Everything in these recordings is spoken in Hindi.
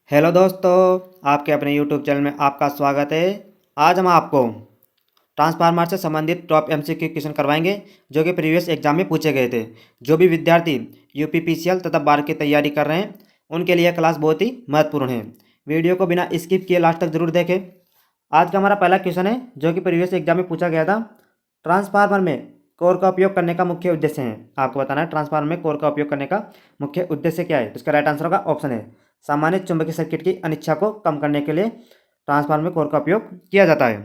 हेलो दोस्तों, आपके अपने यूट्यूब चैनल में आपका स्वागत है। आज हम आपको ट्रांसफार्मर से संबंधित टॉप एमसीक्यू क्वेश्चन करवाएंगे जो कि प्रीवियस एग्जाम में पूछे गए थे। जो भी विद्यार्थी यूपीपीसीएल तथा बार की तैयारी कर रहे हैं उनके लिए क्लास बहुत ही महत्वपूर्ण है। वीडियो को बिना स्किप किए लास्ट तक जरूर देखें। आज का हमारा पहला क्वेश्चन है जो कि प्रीवियस एग्जाम में पूछा गया था। ट्रांसफार्मर में कोर का उपयोग करने का मुख्य उद्देश्य है। आपको बताना है ट्रांसफार्मर में कोर का उपयोग करने का मुख्य उद्देश्य क्या है। तो इसका राइट आंसर होगा ऑप्शन है सामान्य चुंबकीय सर्किट की अनिच्छा को कम करने के लिए ट्रांसफार्मर में कोर का उपयोग किया जाता है।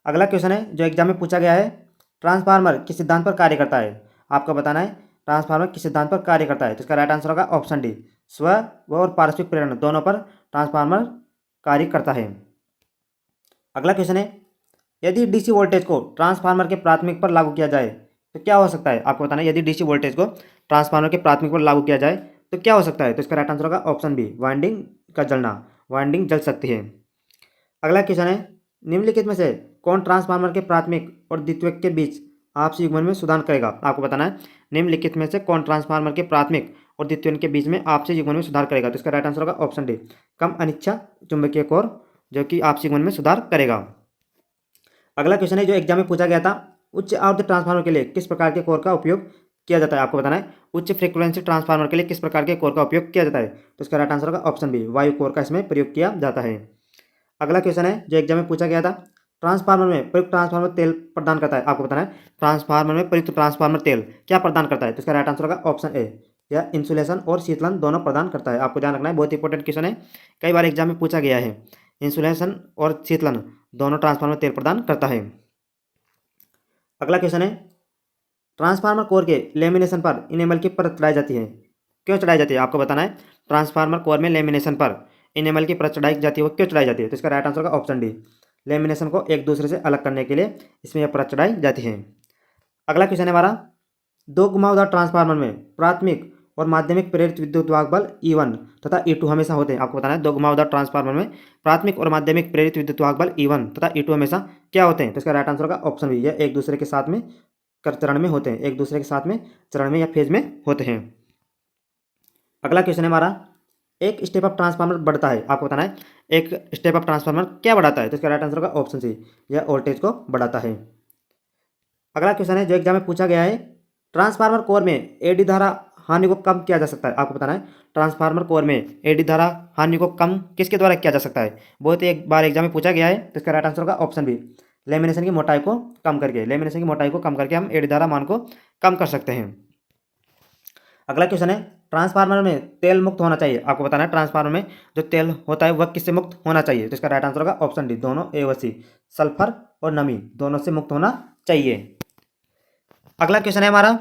अगला क्वेश्चन है जो एग्जाम में पूछा गया है, ट्रांसफार्मर किस सिद्धांत पर कार्य करता है। आपको बताना है ट्रांसफार्मर किस सिद्धांत पर कार्य करता है। तो इसका राइट आंसर होगा ऑप्शन डी, स्व व और पारस्परिक प्रेरण दोनों पर ट्रांसफार्मर कार्य करता है। अगला क्वेश्चन है, यदि डीसी वोल्टेज को ट्रांसफार्मर के प्राथमिक पर लागू किया जाए तो क्या हो सकता है। आपको बताना है यदि डीसी वोल्टेज को ट्रांसफार्मर के प्राथमिक पर लागू किया जाए तो क्या हो सकता है। तो इसका राइट आंसर होगा ऑप्शन बी, वाइंडिंग का जलना, वाइंडिंग जल सकती है। अगला क्वेश्चन है, निम्नलिखित में से कौन ट्रांसफार्मर के प्राथमिक और द्वितीयक के बीच आपसी युग्मन में सुधार करेगा। आपको बताना है निम्नलिखित में से कौन ट्रांसफार्मर के प्राथमिक और द्वितीयक के बीच में आपसी युग्मन में सुधार करेगा। तो इसका राइट आंसर होगा ऑप्शन डी, कम अनिच्छा चुंबकीय कोर जो कि आपसी युग्मन में सुधार करेगा। अगला क्वेश्चन है जो एग्जाम में पूछा गया था, उच्च आवृत्ति ट्रांसफार्मर के लिए किस प्रकार के कोर का उपयोग किया जाता है। आपको बताना है उच्च फ्रीक्वेंसी ट्रांसफार्मर के लिए किस प्रकार के कोर का उपयोग किया जाता है। तो इसका राइट आंसर होगा ऑप्शन बी, वायु कोर का इसमें प्रयोग किया जाता है। अगला क्वेश्चन है जो एग्जाम में पूछा गया था, ट्रांसफार्मर में प्रयुक्त ट्रांसफार्मर तेल प्रदान करता है। आपको बताना है ट्रांसफार्मर में प्रयुक्त ट्रांसफार्मर तेल क्या प्रदान करता है। तो इसका राइट आंसर होगा ऑप्शन ए, यह इंसुलेशन और शीतलन दोनों प्रदान करता है। आपको ध्यान रखना है, बहुत इंपॉर्टेंट क्वेश्चन है, कई बार एग्जाम में पूछा गया है। इंसुलेशन और शीतलन दोनों ट्रांसफार्मर तेल प्रदान करता है। अगला क्वेश्चन है, ट्रांसफार्मर कोर के लेमिनेशन पर इनेमल की परत चढ़ाई जाती है, क्यों चढ़ाई जाती है। आपको बताना है ट्रांसफार्मर कोर में लेमिनेशन पर इनेमल की परत चढ़ाई जाती है, वो क्यों चढ़ाई जाती है। तो इसका राइट आंसर होगा ऑप्शन डी, लेमिनेशन को एक दूसरे से अलग करने के लिए इसमें यह परत चढ़ाई जाती है। अगला क्वेश्चन है हमारा, दो घुमावदार ट्रांसफार्मर में प्राथमिक और माध्यमिक प्रेरित विद्युत वाहक बल E1 तथा E2 हमेशा होते हैं। आपको बताना है दो घुमावदार ट्रांसफार्मर में प्राथमिक और माध्यमिक प्रेरित विद्युत वाहक बल E1 तथा E2 हमेशा क्या होते हैं। तो इसका राइट आंसर होगा ऑप्शन बी, यह एक दूसरे के साथ में चरण में होते हैं, एक दूसरे के साथ में चरण में या फेज में होते हैं। अगला क्वेश्चन है हमारा, एक स्टेप अप ट्रांसफार्मर बढ़ता है। आपको बताना है एक स्टेप अप ट्रांसफार्मर क्या बढ़ाता है। तो इसका राइट आंसर होगा ऑप्शन सी, यह वोल्टेज को बढ़ाता है। अगला क्वेश्चन है जो एग्जाम में पूछा गया है, ट्रांसफार्मर कोर में एडी धारा हानि को कम किया जा सकता है। आपको बताना है ट्रांसफार्मर कोर में एडी धारा हानि को कम किसके द्वारा किया जा सकता है। बहुत ही एक बार एग्जाम में पूछा गया है। तो इसका राइट आंसर होगा ऑप्शन बी, लेमिनेशन की मोटाई को कम करके, लेमिनेशन की मोटाई को कम करके हम एडी धारा मान को कम कर सकते हैं। अगला क्वेश्चन है, ट्रांसफार्मर में तेल मुक्त होना चाहिए। आपको बताना है ट्रांसफार्मर में जो तेल होता है वह किससे मुक्त होना चाहिए। तो इसका राइट आंसर होगा ऑप्शन डी, दोनों ए व सी, सल्फर और नमी दोनों से मुक्त होना चाहिए। अगला क्वेश्चन है हमारा,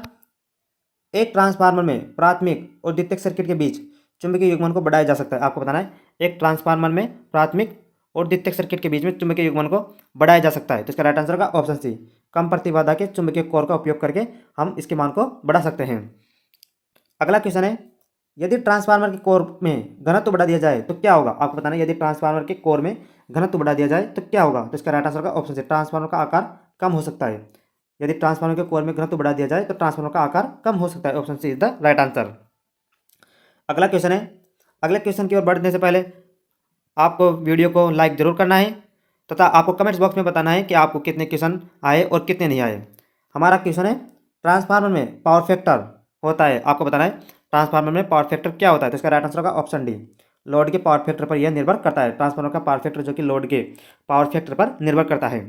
एक ट्रांसफार्मर में प्राथमिक और द्वितीयक सर्किट के बीच चुंबकीय युग्मन को बढ़ाया जा सकता है। आपको बताना है एक ट्रांसफार्मर में प्राथमिक और द्वितीयक सर्किट के बीच में चुंबकीय युग्मन को बढ़ाया जा सकता है। तो इसका राइट आंसर होगा ऑप्शन सी, कम प्रतिबाधा के चुंबकीय कोर का उपयोग करके हम इसके मान को बढ़ा सकते हैं। अगला क्वेश्चन है, यदि ट्रांसफार्मर के कोर में घनत्व बढ़ा दिया जाए तो क्या होगा। आपको बताना है यदि ट्रांसफार्मर के कोर में घनत्व बढ़ा दिया जाए तो क्या होगा। तो इसका राइट आंसर होगा ऑप्शन सी, ट्रांसफार्मर का आकार कम हो सकता है। यदि ट्रांसफार्मर के कोर में घनत्व बढ़ा दिया जाए तो ट्रांसफार्मर का आकार कम हो सकता है। Option C is the right answer. अगला क्वेश्चन है, अगले क्वेश्चन की ओर बढ़ने से पहले आपको वीडियो को लाइक जरूर करना है तथा आपको कमेंट्स बॉक्स में बताना है कि आपको कितने क्वेश्चन आए और कितने नहीं आए। हमारा क्वेश्चन है, ट्रांसफार्मर में पावर फैक्टर होता है। आपको बताना है ट्रांसफार्मर में पावर फैक्टर क्या होता है। तो इसका राइट आंसर होगा ऑप्शन डी, लोड के पावर फैक्टर पर यह निर्भर करता है। ट्रांसफार्मर का पावर फैक्टर जो कि लोड के पावर फैक्टर पर निर्भर करता है।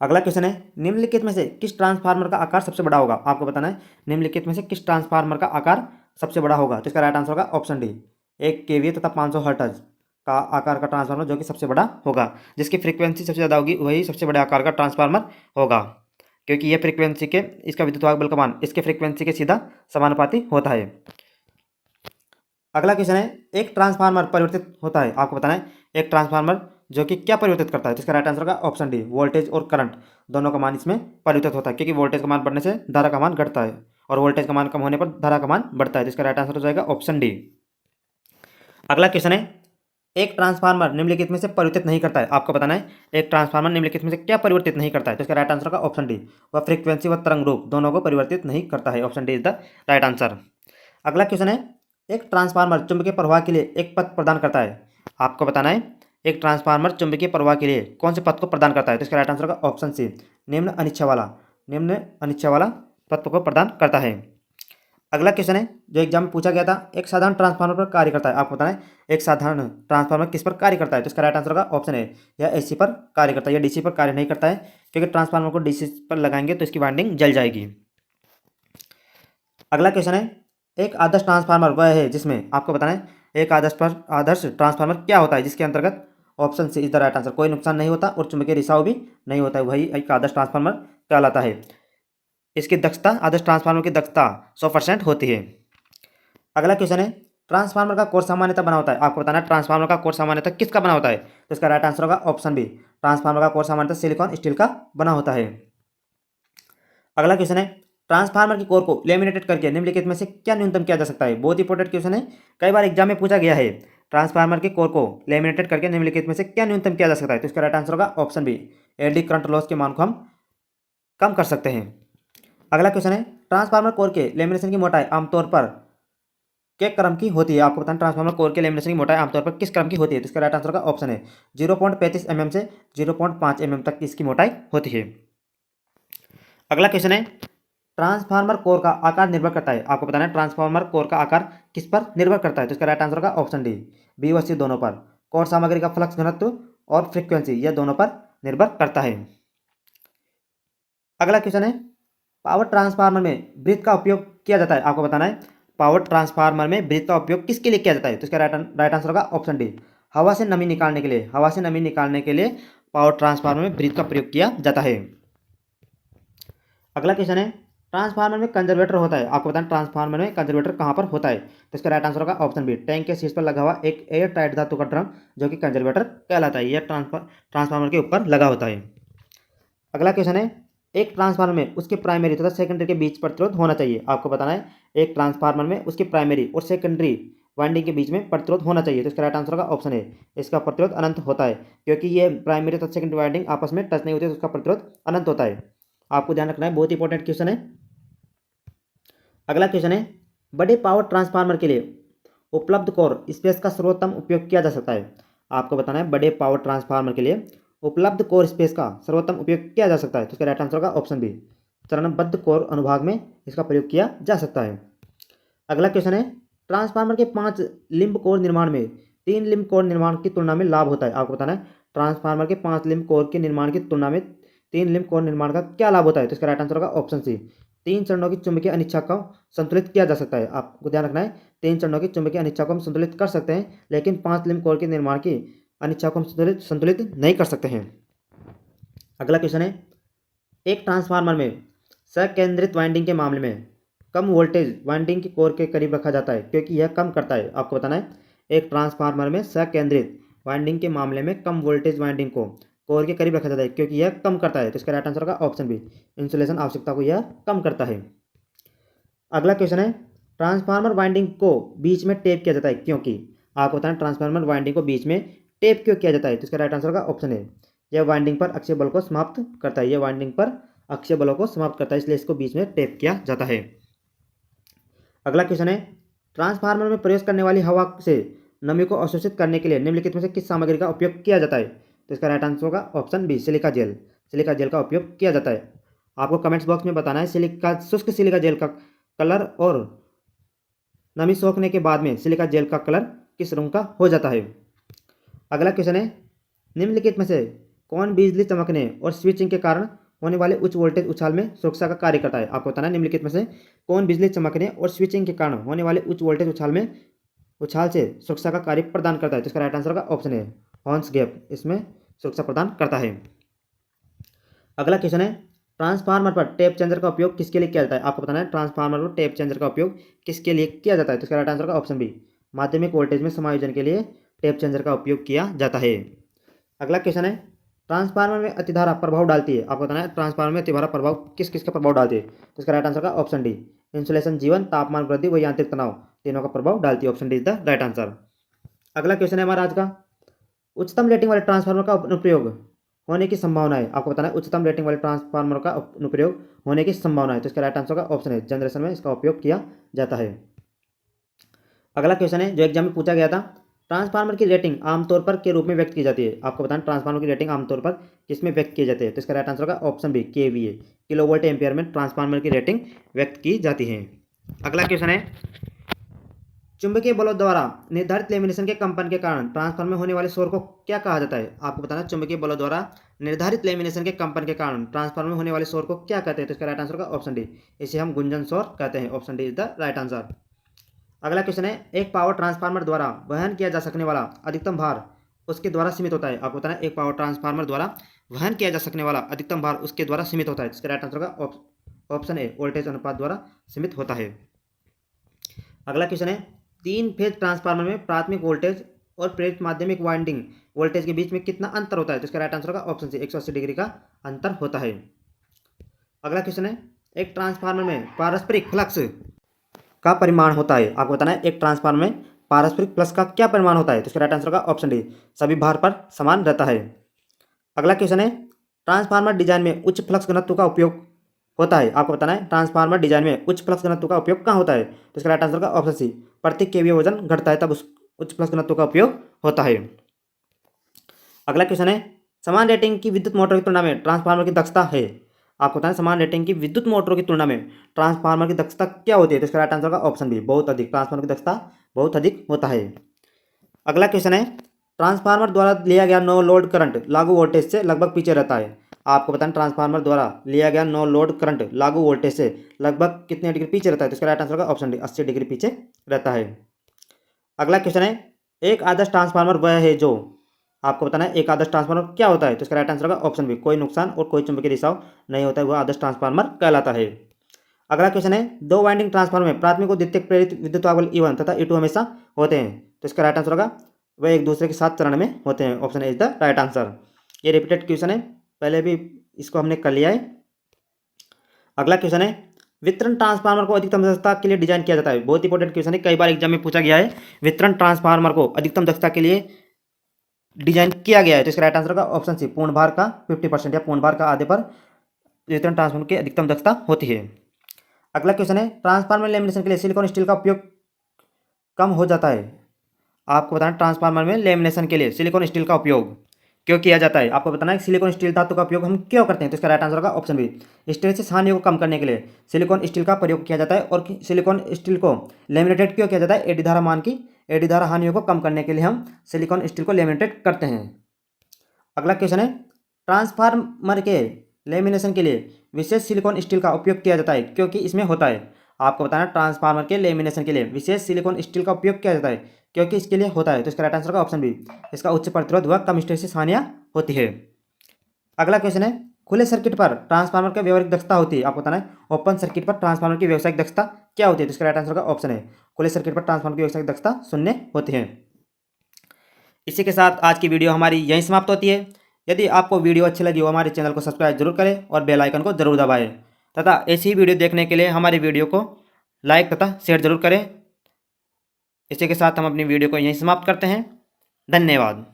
अगला क्वेश्चन है, निम्नलिखित में से किस ट्रांसफार्मर का आकार सबसे बड़ा होगा। आपको बताना है निम्नलिखित में से किस ट्रांसफार्मर का आकार सबसे बड़ा होगा। तो इसका राइट आंसर होगा ऑप्शन डी, 1 केवीए तथा 500 हर्ट्ज का आकार का ट्रांसफार्मर जो कि सबसे बड़ा होगा, जिसकी फ्रीक्वेंसी सबसे ज़्यादा होगी वही सबसे बड़े आकार का ट्रांसफार्मर होगा, क्योंकि यह फ्रीक्वेंसी के इसका विद्युत वाहक बल का मान इसके फ्रीक्वेंसी के सीधा समानुपाती होता है। अगला क्वेश्चन है, एक ट्रांसफार्मर परिवर्तित होता है। आपको बताना है एक ट्रांसफार्मर जो कि क्या परिवर्तित करता है। तो इसका राइट आंसर होगा ऑप्शन डी, वोल्टेज और करंट दोनों का मान इसमें परिवर्तित होता है, क्योंकि वोल्टेज का मान बढ़ने से धारा का मान घटता है और वोल्टेज का मान कम होने पर धारा का मान बढ़ता है। तो इसका राइट आंसर हो जाएगा ऑप्शन डी। अगला क्वेश्चन है, एक ट्रांसफार्मर निम्नलिखित में से परिवर्तित नहीं करता है। आपको बताना है एक ट्रांसफार्मर निम्नलिखित में से क्या परिवर्तित नहीं करता है। तो इसका राइट आंसर होगा ऑप्शन डी, वह फ्रीक्वेंसी व तरंग रूप दोनों को परिवर्तित नहीं करता है। Option D is the right answer. अगला क्वेश्चन है, एक ट्रांसफार्मर चुंबकीय प्रवाह के लिए एक पथ प्रदान करता है। आपको बताना है एक ट्रांसफार्मर चुंबकीय प्रवाह के लिए कौन से पथ को प्रदान करता है। तो इसका राइट आंसर होगा ऑप्शन सी, निम्न अनिच्छा वाला पथ को प्रदान करता है। अगला क्वेश्चन है जो एग्जाम में पूछा गया था, एक साधारण ट्रांसफार्मर पर कार्य करता है। आपको बताना है एक साधारण ट्रांसफार्मर किस पर कार्य करता है। तो इसका राइट आंसर होगा ऑप्शन है, यह एसी पर कार्य करता है, यह डीसी पर कार्य नहीं करता है, क्योंकि ट्रांसफार्मर को डीसी पर लगाएंगे तो इसकी वाइंडिंग जल जाएगी। अगला क्वेश्चन है एक आदर्श ट्रांसफार्मर वह है जिसमें, आपको बताना है एक आदर्श ट्रांसफार्मर क्या होता है जिसके अंतर्गत option C is the right answer, कोई नुकसान नहीं होता और चुंबकीय रिसाव भी नहीं होता है, वही एक आदर्श ट्रांसफार्मर कहलाता है। इसकी दक्षता, आदर्श ट्रांसफार्मर की दक्षता 100% होती है। अगला क्वेश्चन है ट्रांसफार्मर का कोर सामान्यतः बना होता है। आपको बताना है ट्रांसफार्मर का कोर सामान्यतः किसका बना होता है। तो इसका राइट आंसर होगा ऑप्शन बी, ट्रांसफार्मर का कोर सामान्यतः सिलिकॉन स्टील का बना होता है। अगला क्वेश्चन है ट्रांसफार्मर की कोर को लेमिनेटेड करके निम्नलिखित में से क्या न्यूनतम किया जा सकता है। बहुत इंपॉर्टेंट क्वेश्चन है, कई बार एग्जाम में पूछा गया है। ट्रांसफार्मर की कोर को लेमिनेटेड करके निम्नलिखित में से क्या न्यूनतम किया जा सकता है। तो इसका राइट आंसर होगा option B, eddy current loss के मान को हम कम कर सकते हैं। अगला क्वेश्चन है ट्रांसफार्मर कोर के लेमिनेशन की मोटाई आमतौर पर क्या क्रम की होती है। आपको बताना ट्रांसफार्मर कोर के लेमिनेशन की मोटाई आमतौर पर किस क्रम की होती है। तो इसका राइट आंसर का ऑप्शन है 0.35 mm से 0.5 mm तक इसकी मोटाई होती है। अगला क्वेश्चन है ट्रांसफार्मर कोर का आकार निर्भर करता है। आपको बताना है ट्रांसफार्मर कोर का आकार किस पर निर्भर करता है। तो इसका राइट आंसर का ऑप्शन डी, बी व सी दोनों पर। कोर सामग्री का फ्लक्स घनत्व और फ्रीक्वेंसी यह दोनों पर निर्भर करता है। अगला क्वेश्चन है पावर ट्रांसफार्मर में ब्रिज का उपयोग किया जाता है। आपको बताना है पावर ट्रांसफार्मर में ब्रिज का उपयोग किसके लिए किया जाता है। तो इसका राइट आंसर होगा ऑप्शन डी, हवा से नमी निकालने के लिए। हवा से नमी निकालने के लिए पावर ट्रांसफार्मर में ब्रिज का प्रयोग किया जाता है। अगला क्वेश्चन है ट्रांसफार्मर में कंजर्वेटर होता है। आपको बताना ट्रांसफार्मर में कंजर्वेटर कहाँ पर होता है। तो इसका राइट आंसर होगा ऑप्शन बी, टैंक के शीर्ष पर लगा हुआ एक एयर टाइट धातु का ड्रम जो कि कंजर्वेटर कहलाता है, यह ट्रांसफार्मर के ऊपर लगा होता है। अगला क्वेश्चन है एक ट्रांसफार्मर में उसके प्राइमरी तथा सेकेंडरी के बीच प्रतिरोध होना चाहिए। आपको बताना है एक ट्रांसफार्मर में उसके प्राइमरी और सेकेंडरी वाइंडिंग के बीच में प्रतिरोध होना चाहिए। तो इसका राइट आंसर होगा ऑप्शन है, इसका प्रतिरोध अनंत होता है, क्योंकि ये प्राइमरी तथा सेकेंडरी वाइंडिंग आपस में टच नहीं होती तो उसका प्रतिरोध अनंत होता है। आपको ध्यान रखना है, बहुत इंपॉर्टेंट क्वेश्चन है। अगला क्वेश्चन है बड़े पावर ट्रांसफार्मर के लिए उपलब्ध कोर स्पेस का सर्वोत्तम उपयोग किया जा सकता है। आपको बताना है बड़े पावर ट्रांसफार्मर के लिए उपलब्ध कोर स्पेस का सर्वोत्तम उपयोग किया जा सकता है। तो इसका राइट आंसर होगा ऑप्शन बी, चरणबद्ध कोर अनुभाग में इसका प्रयोग किया जा सकता है। अगला क्वेश्चन है ट्रांसफार्मर के 5 लिंब कोर निर्माण में 3 लिंब कोर निर्माण की तुलना में लाभ होता है। आपको बताना है ट्रांसफार्मर के 5 लिंब कोर के निर्माण की तुलना में 3 लिंब कोर निर्माण का क्या लाभ होता है। तो इसका राइट आंसर होगा ऑप्शन सी, 3 चरणों की चुंबकीय अनिच्छा को संतुलित किया जा सकता है। आपको ध्यान रखना है 3 चरणों की चुंबकीय अनिच्छा को हम संतुलित कर सकते हैं, लेकिन 5 लिंब कोर के निर्माण की अनिच्छा को हम संतुलित नहीं कर सकते हैं। अगला क्वेश्चन है एक ट्रांसफार्मर में संकेंद्रित वाइंडिंग के मामले में कम वोल्टेज वाइंडिंग के कोर के करीब रखा जाता है, क्योंकि यह कम करता है। आपको बताना है एक ट्रांसफार्मर में संकेंद्रित वाइंडिंग के मामले में कम वोल्टेज वाइंडिंग को कोर के करीब रखा जाता है, क्योंकि यह कम करता है। तो इसका राइट आंसर होगा ऑप्शन बी, इंसुलेशन आवश्यकता को यह कम करता है। अगला क्वेश्चन है ट्रांसफार्मर वाइंडिंग को बीच में टेप किया जाता है, क्योंकि आपको बताना ट्रांसफार्मर वाइंडिंग को बीच में टेप क्यों किया जाता है। तो इसका राइट आंसर होगा ऑप्शन है, यह वाइंडिंग पर अक्षीय बल को समाप्त करता है, यह वाइंडिंग पर अक्षीय बलों को समाप्त करता है, इसलिए इसको बीच में टेप किया जाता है। अगला क्वेश्चन है ट्रांसफार्मर में प्रवेश करने वाली हवा से नमी को अवशोषित करने के लिए निम्नलिखित में से किस सामग्री का उपयोग किया जाता है। तो इसका राइट आंसर होगा option B, silica gel. Silica gel का उपयोग किया जाता है। आपको कमेंट्स बॉक्स में बताना है शुष्क सिलिका जेल का कलर और नमी सोखने के बाद में सिलिका जेल का कलर किस रंग का हो जाता है। अगला क्वेश्चन है निम्नलिखित में से कौन बिजली चमकने और स्विचिंग के कारण होने वाले उच्च वोल्टेज उछाल में सुरक्षा का कार्य करता है। आपको बताना है निम्नलिखित में से कौन बिजली चमकने और स्विचिंग के कारण होने वाले उच्च वोल्टेज उछाल से सुरक्षा का कार्य प्रदान करता है। तो इसका राइट आंसर होगा ऑप्शन है, हॉर्न्स गैप इसमें सुरक्षा प्रदान करता है। अगला क्वेश्चन है ट्रांसफार्मर पर टेप चेंजर का उपयोग किसके लिए किया जाता है। आपको बताना है ट्रांसफार्मर पर टेप चेंजर का उपयोग किसके लिए किया जाता है। तो इसका राइट आंसर होगा ऑप्शन बी, माध्यमिक वोल्टेज में समायोजन के लिए टेप चेंजर का उपयोग किया जाता है। अगला क्वेश्चन है ट्रांसफार्मर में अतिधारा प्रभाव डालती है। आपको बताना है ट्रांसफार्मर में अतिधारा प्रभाव किस किस का प्रभाव डालती है। तो इसका राइट आंसर का ऑप्शन डी, इंसुलेशन जीवन, तापमान वृद्धि व यांत्रिक तनाव तीनों का प्रभाव डालती है। Option D is the right answer. अगला क्वेश्चन है हमारा आज का उच्चतम रेटिंग वाले ट्रांसफार्मर का अनुप्रयोग होने की संभावना है। आपको बताना है उच्चतम रेटिंग वाले ट्रांसफार्मर का अनुप्रयोग होने की संभावना है। तो इसका राइट आंसर का ऑप्शन है, जनरेशन में इसका उपयोग किया जाता है। अगला क्वेश्चन है जो एग्जाम में पूछा गया था, ट्रांसफार्मर की रेटिंग आमतौर पर के रूप में व्यक्त की जाती है। आपको बताना ट्रांसफार्मर की रेटिंग आमतौर पर किसमें व्यक्त की जाती है, तो इसका राइट आंसर होगा option B KVA, kilo volt ampere में ट्रांसफार्मर की रेटिंग व्यक्त की जाती है। अगला क्वेश्चन है, चुंबकीय बलों द्वारा निर्धारित लेमिनेशन के कंपन के कारण ट्रांसफार्मर में होने वाले शोर को क्या कहा जाता है। आपको बताना चुंबकीय बलों द्वारा निर्धारित लेमिनेशन के कंपन के कारण ट्रांसफार्मर में होने वाले शोर को क्या कहते हैं, तो इसका राइट आंसर होगा ऑप्शन डी, इसे हम गुंजन शोर कहते हैं। Option D is the right answer. अगला क्वेश्चन है, एक पावर ट्रांसफार्मर द्वारा वहन किया जा सकने वाला अधिकतम भार उसके द्वारा सीमित होता है। आपको बताना एक पावर ट्रांसफार्मर द्वारा वहन किया जा सकने वाला अधिकतम भार उसके द्वारा सीमित होता है। इसका राइट आंसर होगा ऑप्शन ए, वोल्टेज अनुपात द्वारा सीमित होता है। अगला क्वेश्चन है, 3 फेज ट्रांसफार्मर में प्राथमिक वोल्टेज और प्रेरित माध्यमिक वाइंडिंग वोल्टेज के बीच में कितना अंतर होता है, तो इसका राइट आंसर होगा ऑप्शन सी, 180 डिग्री का अंतर होता है। अगला क्वेश्चन है, एक ट्रांसफार्मर में पारस्परिक फ्लक्स का परिमाण होता है। आपको बताना है एक ट्रांसफार्मर में पारस्परिक फ्लक्स का क्या परिमाण होता है, तो इसका राइट आंसर होगा ऑप्शन डी, सभी भार पर समान रहता है। अगला क्वेश्चन है, ट्रांसफार्मर डिजाइन में उच्च फ्लक्स घनत्व का उपयोग होता है। आपको बताना है ट्रांसफार्मर डिजाइन में उच्च फ्लक्स घनत्व का उपयोग कहाँ होता है, तो इसका राइट आंसर होगा ऑप्शन सी, प्रति केवीए वजन घटता है तब उस उच्च फ्लक्स घनत्व का उपयोग होता है। अगला क्वेश्चन है, समान रेटिंग की विद्युत मोटर की तुलना में ट्रांसफार्मर की दक्षता है। आपको बताना समान रेटिंग की विद्युत मोटरों की तुलना में ट्रांसफार्मर की दक्षता क्या होती है, तो इसका राइट आंसर होगा ऑप्शन बी, बहुत अधिक। ट्रांसफार्मर की दक्षता बहुत अधिक होता है। अगला क्वेश्चन है, ट्रांसफार्मर द्वारा लिया गया नो लोड करंट लागू वोल्टेज से लगभग पीछे रहता है। आपको बताना ट्रांसफार्मर द्वारा लिया गया नो लोड करंट लागू वोल्टेज से लगभग कितने डिग्री पीछे रहता है, तो इसका राइट आंसर होगा ऑप्शन डी, 80 डिग्री पीछे रहता है। अगला क्वेश्चन है, एक आदर्श ट्रांसफार्मर वह है जो, आपको बताना है एक आदर्श ट्रांसफार्मर क्या होता है, तो इसका राइट आंसर होगा ऑप्शन बी, कोई नुकसान और कोई चुंबकीय रिसाव नहीं होता है, वह आदर्श ट्रांसफार्मर कहलाता है। अगला क्वेश्चन है, 2 वाइंडिंग ट्रांसफार्मर में प्राथमिक और द्वितीयक प्रेरित विद्युत E1 तथा E2 हमेशा होते हैं, तो इसका राइट आंसर होगा वह एक दूसरे के साथ चरण में होते हैं। Option A is the right answer. ये रिपीटेड क्वेश्चन है, पहले भी इसको हमने कर लिया है। अगला क्वेश्चन है, वितरण ट्रांसफार्मर को अधिकतम दक्षता के लिए डिजाइन किया जाता है। बहुत इंपॉर्टेंट क्वेश्चन है, कई बार एग्जाम में पूछा गया है। वितरण ट्रांसफार्मर को अधिकतम दक्षता के लिए डिजाइन किया गया है, तो इसका राइट आंसर होगा ऑप्शन सी, पूर्ण भार का 50% या पूर्ण भार का आधे पर वितरण ट्रांसफार्मर की अधिकतम दक्षता होती है। अगला क्वेश्चन है, ट्रांसफार्मर लेमिनेशन के लिए सिलिकॉन स्टील का उपयोग कम हो जाता है। आपको बताना ट्रांसफार्मर में लेमिनेशन के लिए सिलिकॉन स्टील का उपयोग क्यों किया जाता है। आपको बताना है सिलिकॉन स्टील धातु का उपयोग हम क्यों करते हैं, तो इसका राइट आंसर होगा ऑप्शन बी, स्ट्रेसेस हानियों को कम करने के लिए सिलिकॉन स्टील का प्रयोग किया जाता है। और सिलिकॉन स्टील को लेमिनेटेड क्यों किया जाता है, एडी धारा मान की एडी धारा हानियों को कम करने के लिए हम सिलिकॉन स्टील को लेमिनेटेड करते हैं। अगला क्वेश्चन है, ट्रांसफार्मर के लेमिनेशन के लिए विशेष सिलिकॉन स्टील का उपयोग किया जाता है क्योंकि इसमें होता है। आपको बताना ट्रांसफार्मर के लेमिनेशन के लिए विशेष सिलिकॉन स्टील का उपयोग किया जाता है क्योंकि इसके लिए होता है, तो इसका राइट आंसर होगा ऑप्शन बी, इसका उच्च प्रतिरोध व कम स्ट्रेसेस हानियां होती है। अगला क्वेश्चन है, खुले सर्किट पर ट्रांसफार्मर की व्यावहारिक दक्षता होती है। आपको बताना है ओपन सर्किट पर ट्रांसफार्मर की व्यावसायिक दक्षता क्या होती है, तो इसका राइट आंसर होगा ऑप्शन है, खुले सर्किट पर ट्रांसफार्मर की व्यावसायिक दक्षता 0 होती है। इसी के साथ आज की वीडियो हमारी यहीं समाप्त होती है। यदि आपको वीडियो अच्छी लगी हो हमारे चैनल को सब्सक्राइब जरूर करें और बेल आइकन को जरूर दबाएं तथा ऐसी ही वीडियो देखने के लिए हमारी वीडियो को लाइक तथा शेयर जरूर करें। इसी के साथ हम अपनी वीडियो को यहीं समाप्त करते हैं। धन्यवाद।